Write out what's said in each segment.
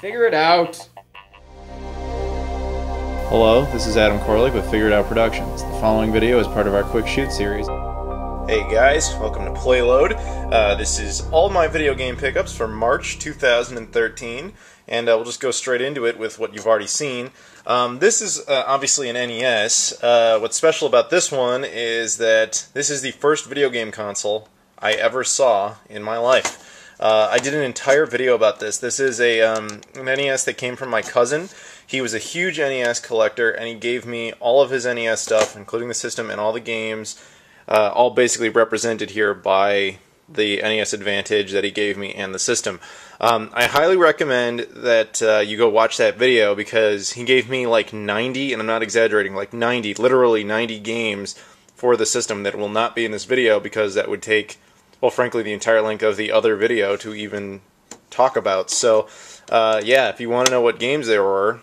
Figure it out. Hello, this is Adam Koralik with Figure It Out Productions. The following video is part of our Quick Shoot series. Hey guys, welcome to PlayLoad. This is all my video game pickups for March 2013, and we'll just go straight into it with what you've already seen. This is obviously an NES. What's special about this one is that this is the first video game console I ever saw in my life. I did an entire video about this. This is an NES that came from my cousin. He was a huge NES collector, and he gave me all of his NES stuff, including the system and all the games, all basically represented here by the NES Advantage that he gave me and the system. I highly recommend that you go watch that video because he gave me like 90, and I'm not exaggerating, like 90, literally 90 games for the system that will not be in this video because that would take, well, frankly, the entire length of the other video to even talk about. So, yeah, if you want to know what games there were,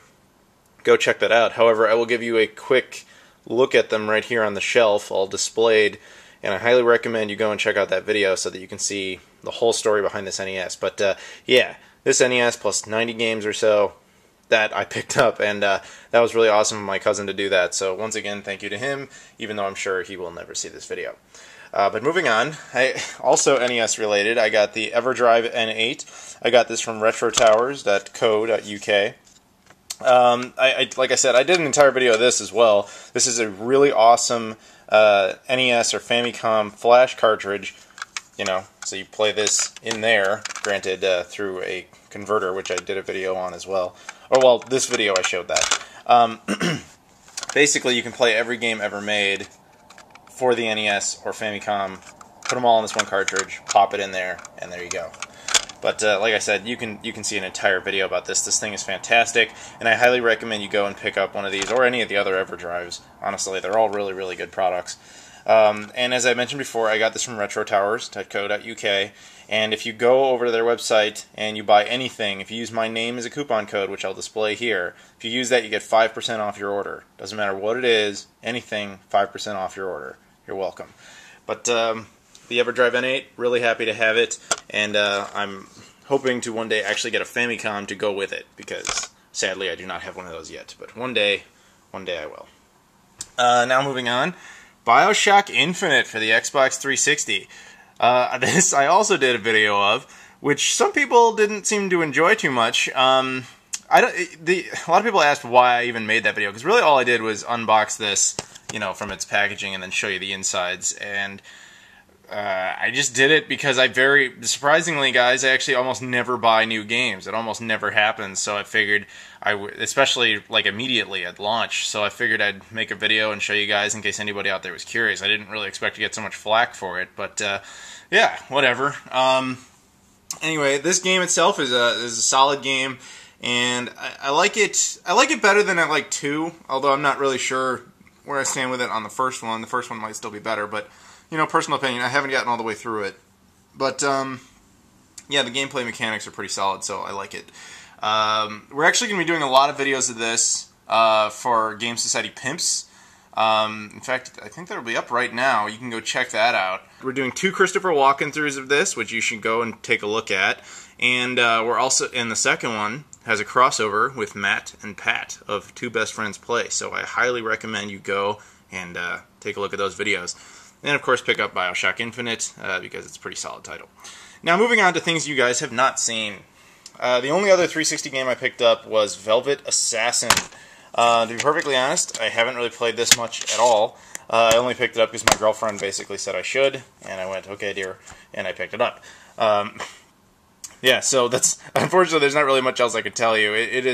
go check that out. However, I will give you a quick look at them right here on the shelf, all displayed, and I highly recommend you go and check out that video so that you can see the whole story behind this NES. But, yeah, this NES plus 90 games or so that I picked up, and that was really awesome of my cousin to do that. So, once again, thank you to him, even though I'm sure he will never see this video. But moving on, also NES related, I got the EverDrive N8. I got this from retrotowers.co.uk. Like I said, I did an entire video of this as well. This is a really awesome NES or Famicom flash cartridge. You know, so you play this in there, granted through a converter, which I did a video on as well. Or, well, this video I showed that. Basically, you can play every game ever made for the NES or Famicom, put them all in this one cartridge, pop it in there, and there you go. But like I said, you can see an entire video about this. This thing is fantastic, and I highly recommend you go and pick up one of these or any of the other EverDrives. Honestly, they're all really, really good products. And as I mentioned before, I got this from retrotowers.co.uk, and if you go over to their website and you buy anything, if you use my name as a coupon code, which I'll display here, if you use that, you get 5% off your order. Doesn't matter what it is, anything, 5% off your order. You're welcome. But the EverDrive N8, really happy to have it, and I'm hoping to one day actually get a Famicom to go with it, because sadly I do not have one of those yet, but one day I will. Now moving on, BioShock Infinite for the Xbox 360. This I also did a video of, which some people didn't seem to enjoy too much. A lot of people asked why I even made that video, because really all I did was unbox this, you know, from its packaging and then show you the insides, and I just did it because surprisingly, guys, I actually almost never buy new games. It almost never happens, so I figured especially like immediately at launch, so I figured I'd make a video and show you guys in case anybody out there was curious. I didn't really expect to get so much flack for it, but yeah, whatever. Anyway, this game itself is a solid game, and I like it. I like it better than I like 2, although I'm not really sure where I stand with it on the first one. The first one might still be better, but, you know, personal opinion, I haven't gotten all the way through it. But, yeah, the gameplay mechanics are pretty solid, so I like it. We're actually going to be doing a lot of videos of this for Game Society Pimps. In fact, I think that'll be up right now. You can go check that out. We're doing 2 Christopher Walken throughs of this, which you should go and take a look at. And we're also, in the second one, has a crossover with Matt and Pat of Two Best Friends Play. So I highly recommend you go and take a look at those videos. And of course pick up BioShock Infinite because it's a pretty solid title. Now moving on to things you guys have not seen. The only other 360 game I picked up was Velvet Assassin. To be perfectly honest, I haven't really played this much at all. I only picked it up because my girlfriend basically said I should, and I went, okay dear, and I picked it up. Yeah, so that's, unfortunately, there's not really much else I could tell you. It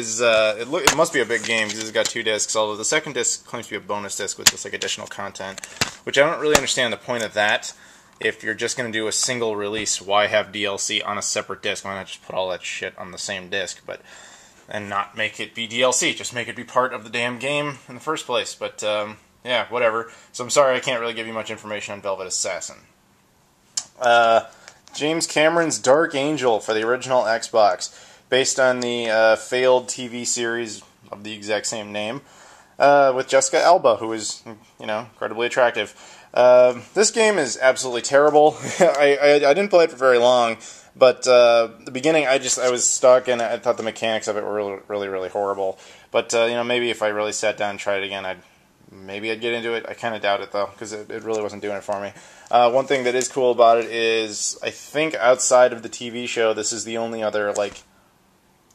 must be a big game because it's got 2 discs, although the second disc claims to be a bonus disc with just like additional content, which I don't really understand the point of that. If you're just going to do a single release, why have DLC on a separate disc? Why not just put all that shit on the same disc, and not make it be DLC? Just make it be part of the damn game in the first place. But yeah, whatever. So I'm sorry I can't really give you much information on Velvet Assassin. James Cameron's Dark Angel for the original Xbox, based on the failed TV series of the exact same name, with Jessica Alba, who is, you know, incredibly attractive. This game is absolutely terrible. I didn't play it for very long, But the beginning, I was stuck, and I thought the mechanics of it were really horrible. But maybe if I really sat down and tried it again, maybe I'd get into it. I kind of doubt it though, because it really wasn't doing it for me. One thing that is cool about it is, I think outside of the TV show, this is the only other like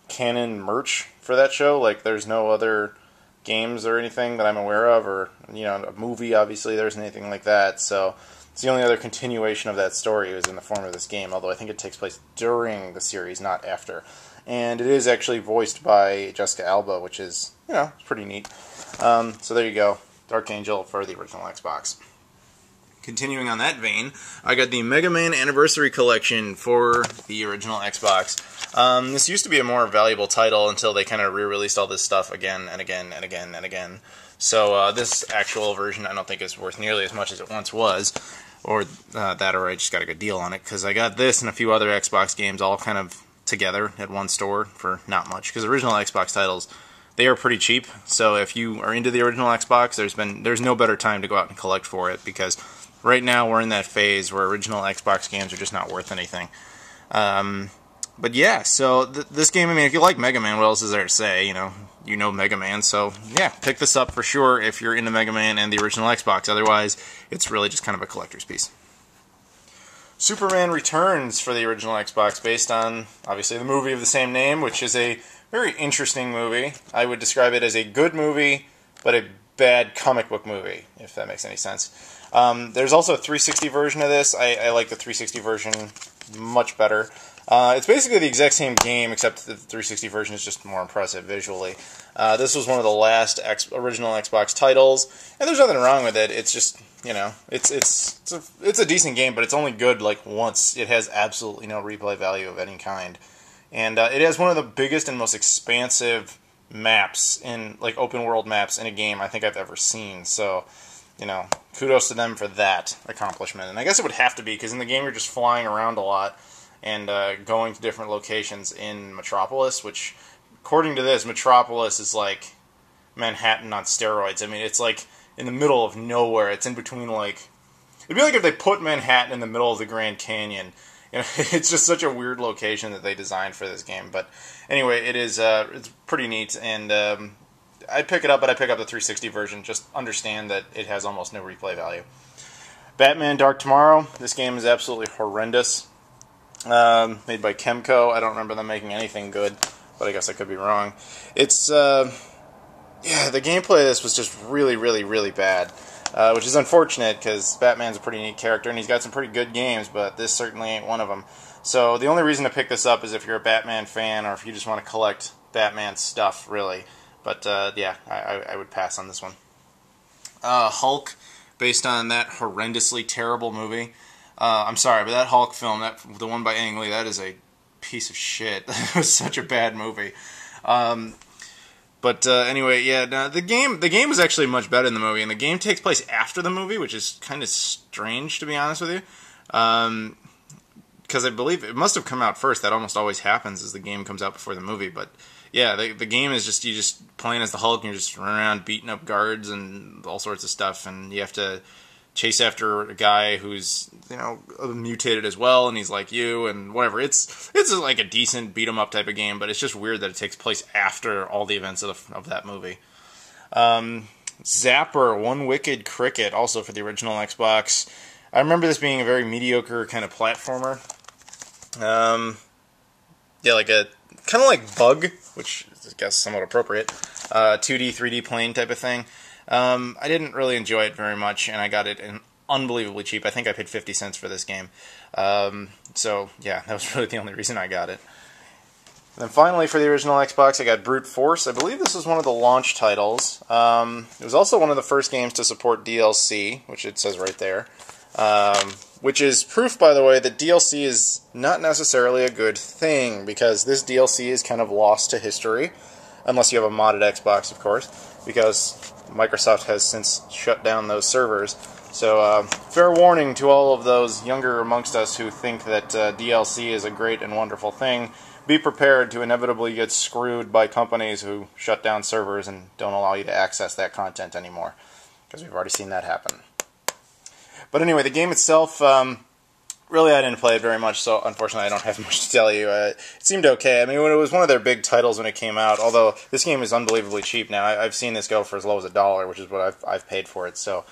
canon merch for that show. Like, there's no other games or anything that I'm aware of, or a movie. Obviously, there isn't anything like that. So it's the only other continuation of that story is in the form of this game. Although I think it takes place during the series, not after. And it is actually voiced by Jessica Alba, which is pretty neat. So there you go, Dark Angel for the original Xbox. Continuing on that vein, I got the Mega Man Anniversary Collection for the original Xbox. This used to be a more valuable title until they kind of re-released all this stuff again and again and again and again. So this actual version I don't think is worth nearly as much as it once was, or I just got a good deal on it, because I got this and a few other Xbox games all kind of together at one store for not much, because original Xbox titles, they are pretty cheap. So if you are into the original Xbox, there's no better time to go out and collect for it, because right now we're in that phase where original Xbox games are just not worth anything. But yeah, so this game, I mean, if you like Mega Man, what else is there to say? You know Mega Man, so yeah, pick this up for sure if you're into Mega Man and the original Xbox. Otherwise, it's really just kind of a collector's piece. Superman Returns for the original Xbox, based on, obviously, the movie of the same name, which is a very interesting movie. I would describe it as a good movie, but a bad comic book movie, if that makes any sense. There's also a 360 version of this. I like the 360 version much better. It's basically the exact same game, except the 360 version is just more impressive visually. This was one of the last original Xbox titles, and there's nothing wrong with it. It's just, it's a decent game, but it's only good like once. It has absolutely no replay value of any kind, and it has one of the biggest and most expansive maps in open world maps in a game I think I've ever seen. So, kudos to them for that accomplishment. And I guess it would have to be, because in the game you're just flying around a lot and going to different locations in Metropolis, which, according to this, Metropolis is like Manhattan on steroids. I mean, it's like in the middle of nowhere. It's in between, it'd be like if they put Manhattan in the middle of the Grand Canyon. It's just such a weird location that they designed for this game. But anyway, it's pretty neat, and I'd pick it up, but I'd pick up the 360 version. Just understand that it has almost no replay value. Batman Dark Tomorrow. This game is absolutely horrendous. Made by Kemco. I don't remember them making anything good, but I guess I could be wrong. It's, the gameplay of this was just really bad, which is unfortunate, because Batman's a pretty neat character, and he's got some pretty good games, but this certainly ain't one of them. So the only reason to pick this up is if you're a Batman fan, or if you just want to collect Batman stuff, really. But, yeah, I would pass on this one. Hulk, based on that horrendously terrible movie. I'm sorry, but that Hulk film, the one by Ang Lee, that is a piece of shit. It was such a bad movie. But anyway, yeah, no, the game was actually much better than the movie, and the game takes place after the movie, which is kind of strange, to be honest with you. Because I believe it must have come out first. That almost always happens, as the game comes out before the movie. But yeah, the game is just, you just playing as the Hulk, and you're just running around beating up guards and all sorts of stuff, and you have to chase after a guy who's, mutated as well, and he's like you, and whatever. It's like a decent beat-em-up type of game, but it's just weird that it takes place after all the events of that movie. Zapper, One Wicked Cricket, also for the original Xbox. I remember this being a very mediocre kind of platformer. Yeah, kind of like Bug, which is, I guess, somewhat appropriate. 2D, 3D plane type of thing. I didn't really enjoy it very much, and I got it unbelievably cheap. I think I paid 50 cents for this game. So, yeah, that was really the only reason I got it. And then finally, for the original Xbox, I got Brute Force. I believe this was one of the launch titles. It was also one of the first games to support DLC, which it says right there. Which is proof, by the way, that DLC is not necessarily a good thing, because this DLC is kind of lost to history, unless you have a modded Xbox, of course, because Microsoft has since shut down those servers. So, fair warning to all of those younger amongst us who think that DLC is a great and wonderful thing. Be prepared to inevitably get screwed by companies who shut down servers and don't allow you to access that content anymore, because we've already seen that happen. But anyway, the game itself, really, I didn't play it very much, so unfortunately I don't have much to tell you. It seemed okay. I mean, when it was one of their big titles when it came out, although this game is unbelievably cheap now. I've seen this go for as low as $1, which is what I've paid for it. So,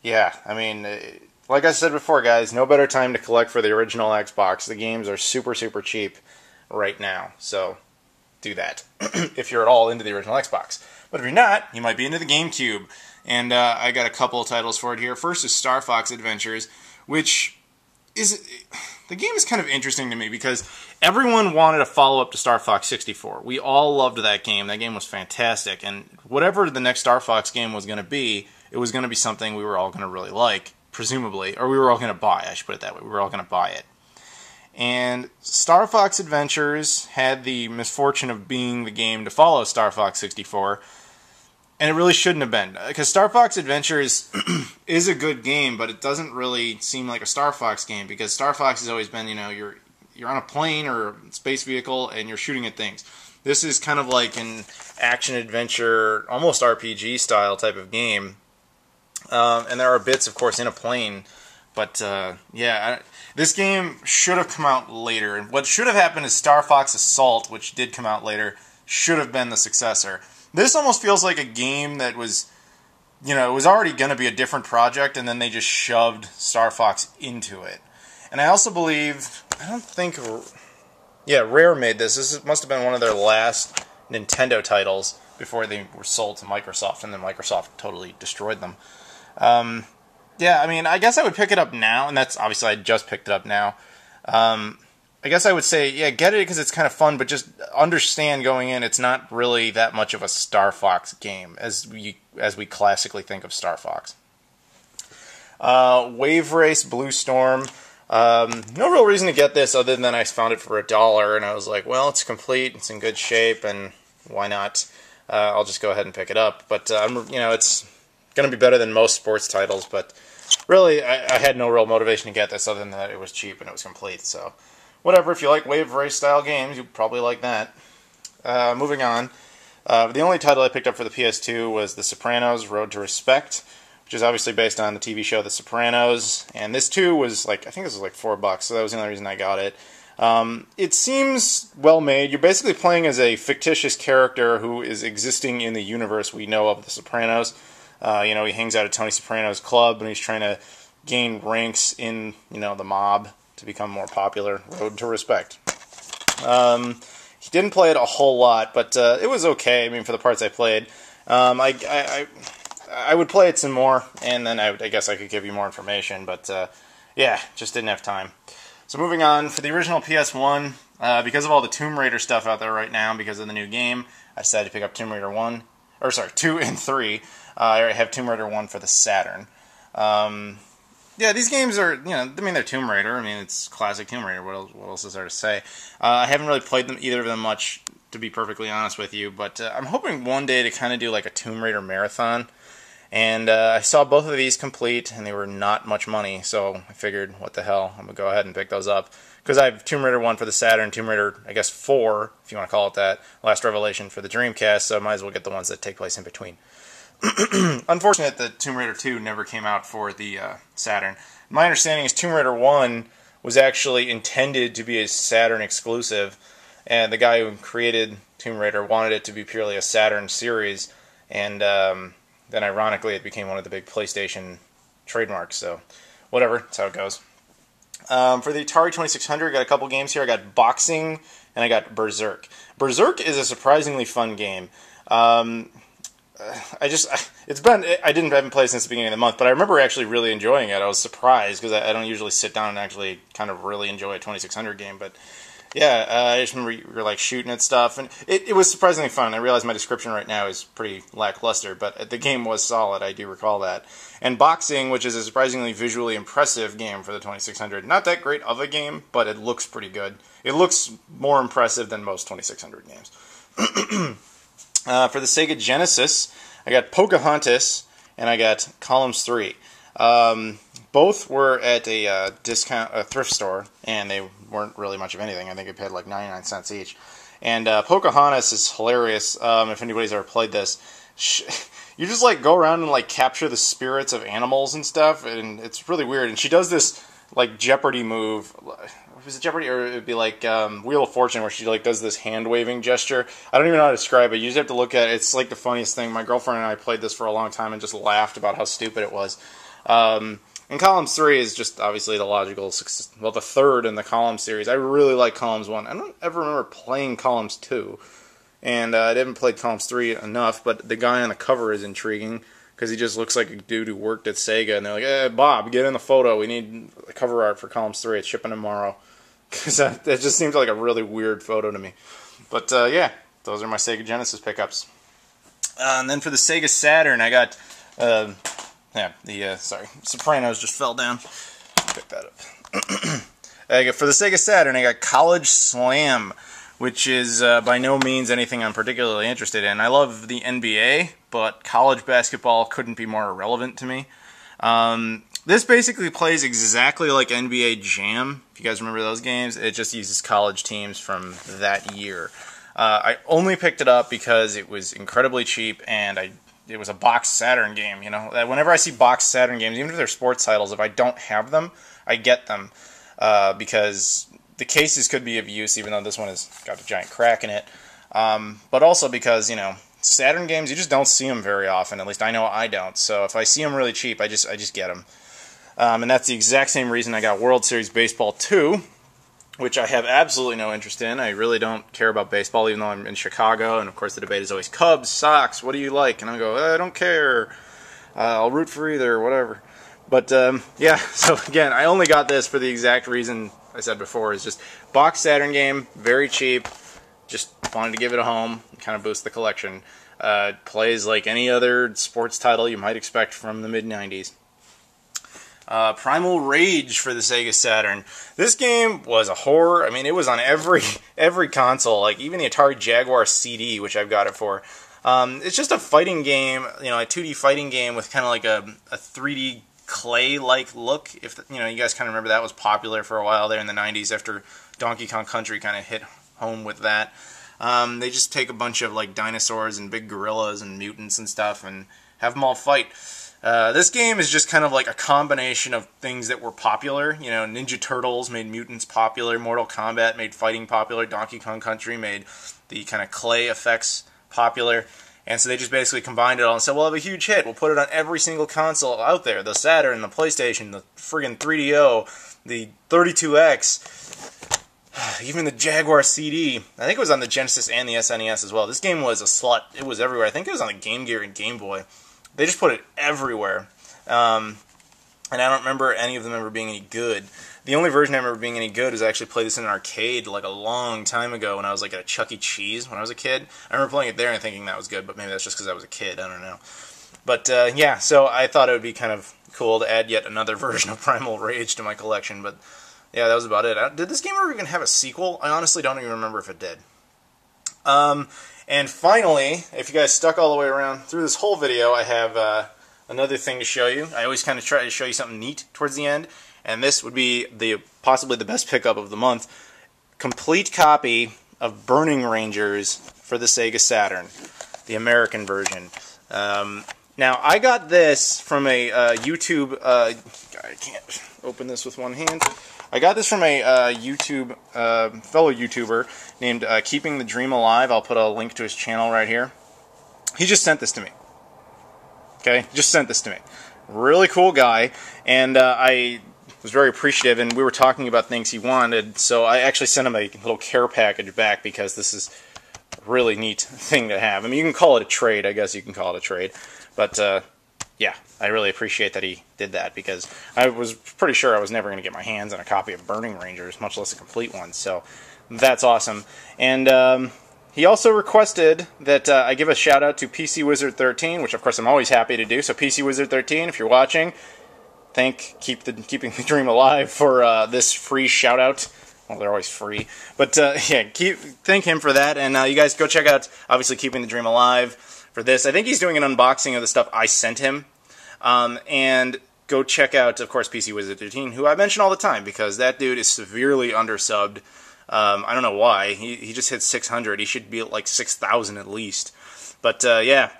yeah, I mean, like I said before, guys, no better time to collect for the original Xbox. The games are super, super cheap right now, so do that if you're at all into the original Xbox. But if you're not, you might be into the GameCube. And I got a couple of titles for it here. First is Star Fox Adventures, which is... The game is kind of interesting to me because everyone wanted a follow-up to Star Fox 64. We all loved that game. That game was fantastic. And whatever the next Star Fox game was going to be, it was going to be something we were all going to really like, presumably. Or we were all going to buy, I should put it that way. We were all going to buy it. And Star Fox Adventures had the misfortune of being the game to follow Star Fox 64, and it really shouldn't have been. Because Star Fox Adventures is a good game, but it doesn't really seem like a Star Fox game, because Star Fox has always been, you know, you're on a plane or a space vehicle, and you're shooting at things. This is kind of like an action-adventure, almost RPG-style type of game. And there are bits, of course, in a plane. But, yeah, this game should have come out later. And what should have happened is Star Fox Assault, which did come out later, should have been the successor. This almost feels like a game that was, you know, it was already going to be a different project, and then they just shoved Star Fox into it. And I also believe, I don't think, yeah, Rare made this. This must have been one of their last Nintendo titles before they were sold to Microsoft, and then Microsoft totally destroyed them. Yeah, I mean, I guess I would pick it up now, and that's, obviously, I just picked it up now. I guess I would say, yeah, get it because it's kind of fun, but just understand going in, it's not really that much of a Star Fox game, as we classically think of Star Fox. Wave Race Blue Storm. No real reason to get this other than I found it for $1, and I was like, well, it's complete, it's in good shape, and why not? I'll just go ahead and pick it up. But, you know, it's going to be better than most sports titles, but really, I had no real motivation to get this other than that it was cheap and it was complete, so whatever. If you like Wave Race style games, you probably like that. Moving on, the only title I picked up for the PS2 was The Sopranos: Road to Respect, which is obviously based on the TV show The Sopranos, and this too was like, I think this was like $4, so that was the only reason I got it. It seems well made. You're basically playing as a fictitious character who is existing in the universe we know of The Sopranos. You know, he hangs out at Tony Soprano's club, and he's trying to gain ranks in, you know, the mob to become more popular. Road to Respect. He didn't play it a whole lot, but it was okay. I mean, for the parts I played, I would play it some more, and then I guess I could give you more information. But yeah, just didn't have time. So moving on, for the original PS1, because of all the Tomb Raider stuff out there right now, because of the new game, I decided to pick up Tomb Raider 2 and 3. I already have Tomb Raider 1 for the Saturn. Yeah, these games are, you know, I mean, they're Tomb Raider. I mean, it's classic Tomb Raider. What else is there to say? I haven't really played either of them much, to be perfectly honest with you, but I'm hoping one day to kind of do like a Tomb Raider marathon. And I saw both of these complete, and they were not much money, so I figured, what the hell, I'm going to go ahead and pick those up. Because I have Tomb Raider 1 for the Saturn, Tomb Raider, I guess, 4, if you want to call it that, Last Revelation for the Dreamcast, so I might as well get the ones that take place in between. Unfortunate that Tomb Raider 2 never came out for the Saturn. My understanding is Tomb Raider 1 was actually intended to be a Saturn exclusive, and the guy who created Tomb Raider wanted it to be purely a Saturn series, and then ironically it became one of the big PlayStation trademarks, so whatever, that's how it goes. For the Atari 2600, I got a couple games here. I got Boxing, and I got Berserk. Berserk is a surprisingly fun game. I haven't played since the beginning of the month, but I remember actually really enjoying it. I was surprised, because I don't usually sit down and actually kind of really enjoy a 2600 game, but yeah, I just remember you were like shooting at stuff, and it was surprisingly fun. I realize my description right now is pretty lackluster, but the game was solid, I do recall that. And Boxing, which is a surprisingly visually impressive game for the 2600. Not that great of a game, but it looks pretty good. It looks more impressive than most 2600 games. For the Sega Genesis, I got Pocahontas, and I got Columns 3. Both were at a thrift store, and they weren't really much of anything. I think I paid like 99 cents each. And Pocahontas is hilarious. If anybody's ever played this, you just like go around and like capture the spirits of animals and stuff, and it's really weird. And she does this like Jeopardy move. Was it Jeopardy, or it'd be like Wheel of Fortune, where she like does this hand waving gesture. I don't even know how to describe it. You just have to look at it. It's like the funniest thing. My girlfriend and I played this for a long time and just laughed about how stupid it was. And Columns 3 is just obviously the logical success, well, the third in the Columns series. I really like Columns 1. I don't ever remember playing Columns 2. And I didn't play Columns 3 enough, but the guy on the cover is intriguing, because he just looks like a dude who worked at Sega, and they're like, hey, Bob, get in the photo. We need cover art for Columns 3. It's shipping tomorrow. Because that just seems like a really weird photo to me. But, yeah, those are my Sega Genesis pickups. And then for the Sega Saturn, I got, sorry, Sopranos just fell down. Pick that up. For the Sega Saturn, I got College Slam, which is by no means anything I'm particularly interested in. I love the NBA, but college basketball couldn't be more irrelevant to me. This basically plays exactly like NBA Jam, if you guys remember those games. It just uses college teams from that year. I only picked it up because it was incredibly cheap, and it was a boxed Saturn game. You know, whenever I see boxed Saturn games, even if they're sports titles, if I don't have them, I get them, because the cases could be of use, even though this one has got a giant crack in it. But also because, you know, Saturn games, you just don't see them very often. At least I know I don't. So if I see them really cheap, I just get them. And that's the exact same reason I got World Series Baseball 2, which I have absolutely no interest in. I really don't care about baseball, even though I'm in Chicago. And of course the debate is always Cubs, Sox, what do you like? And I go, I don't care. I'll root for either, whatever. But yeah, so again, I only got this for the exact reason I said before, is just box Saturn game, very cheap, just wanted to give it a home, kind of boost the collection. Plays like any other sports title you might expect from the mid-90s. Primal Rage for the Sega Saturn. This game was a horror. I mean, it was on every console, like even the Atari Jaguar CD, which I've got it for. It's just a fighting game, you know, a 2D fighting game with kind of like a 3D clay-like look. If you know, you guys kind of remember that was popular for a while there in the 90s after Donkey Kong Country kind of hit home with that. They just take a bunch of like dinosaurs and big gorillas and mutants and stuff and have them all fight. This game is just kind of like a combination of things that were popular. You know, Ninja Turtles made mutants popular, Mortal Kombat made fighting popular, Donkey Kong Country made the kind of clay effects popular. And so they just basically combined it all and said, we'll have a huge hit. We'll put it on every single console out there. The Saturn, the PlayStation, the friggin' 3DO, the 32X, even the Jaguar CD. I think it was on the Genesis and the SNES as well. This game was a slut. It was everywhere. I think it was on the Game Gear and Game Boy. They just put it everywhere. And I don't remember any of them ever being any good. The only version I remember being any good was I actually played this in an arcade like a long time ago when I was like at a Chuck E. Cheese when I was a kid. I remember playing it there and thinking that was good, but maybe that's just because I was a kid. I don't know. But yeah, so I thought it would be kind of cool to add yet another version of Primal Rage to my collection. But yeah, that was about it. Did this game ever even have a sequel? I honestly don't even remember if it did. And finally, if you guys stuck all the way around through this whole video, I have another thing to show you. I always kind of try to show you something neat towards the end, and this would be possibly the best pickup of the month. Complete copy of Burning Rangers for the Sega Saturn, the American version. Now, I got this from a YouTube... I can't open this with one hand. I got this from a fellow YouTuber named Keeping the Dream Alive. I'll put a link to his channel right here. He just sent this to me. Okay, just sent this to me. Really cool guy, and I was very appreciative, and we were talking about things he wanted, so I actually sent him a little care package back because this is a really neat thing to have. I mean, you can call it a trade. I guess you can call it a trade. But, yeah, I really appreciate that he did that because I was pretty sure I was never going to get my hands on a copy of Burning Rangers, much less a complete one, so that's awesome. And he also requested that I give a shout-out to PC Wizard 13, which of course I'm always happy to do. So PC Wizard 13, if you're watching, Keeping the Dream Alive for this free shout-out. Well, they're always free. But yeah, thank him for that. And you guys go check out, obviously, Keeping the Dream Alive for this. I think he's doing an unboxing of the stuff I sent him. And go check out, of course, PC Wizard 13, who I mention all the time, because that dude is severely undersubbed. I don't know why. He just hit 600. He should be at like 6,000 at least. But yeah,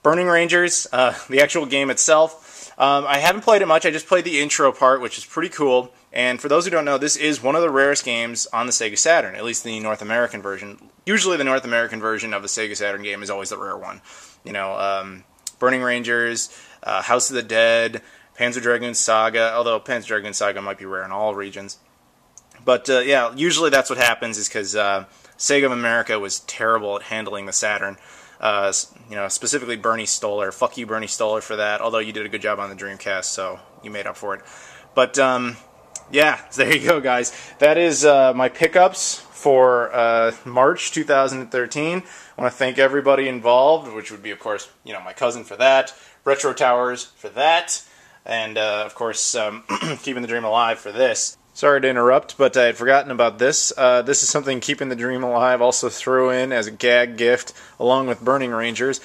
Burning Rangers, the actual game itself. I haven't played it much. I just played the intro part, which is pretty cool. And for those who don't know, this is one of the rarest games on the Sega Saturn, at least the North American version. Usually the North American version of the Sega Saturn game is always the rare one. You know, Burning Rangers, House of the Dead, Panzer Dragoon Saga, although Panzer Dragoon Saga might be rare in all regions. But yeah, usually that's what happens is because Sega of America was terrible at handling the Saturn. You know, specifically Bernie Stoller. Fuck you, Bernie Stoller, for that, although you did a good job on the Dreamcast, so you made up for it. But yeah, there you go, guys. That is my pickups for March 2013. I want to thank everybody involved, which would be, of course, you know, my cousin for that, Retro Towers for that, and of course, Keeping the Dream Alive for this. Sorry to interrupt, but I had forgotten about this. This is something Keeping the Dream Alive also threw in as a gag gift, along with Burning Rangers.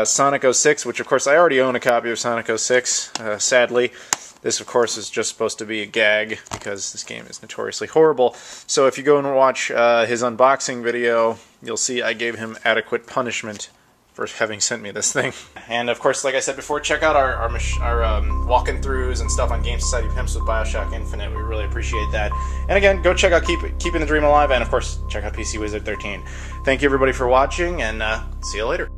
Sonic 06, which of course I already own a copy of Sonic 06, sadly. This, of course, is just supposed to be a gag, because this game is notoriously horrible. So if you go and watch his unboxing video, you'll see I gave him adequate punishment for having sent me this thing. And of course, like I said before, check out our walking throughs and stuff on Game Society Pimps with Bioshock Infinite. We really appreciate that. And again, go check out Keeping the Dream Alive, and of course, check out PC Wizard 13. Thank you everybody for watching, and see you later.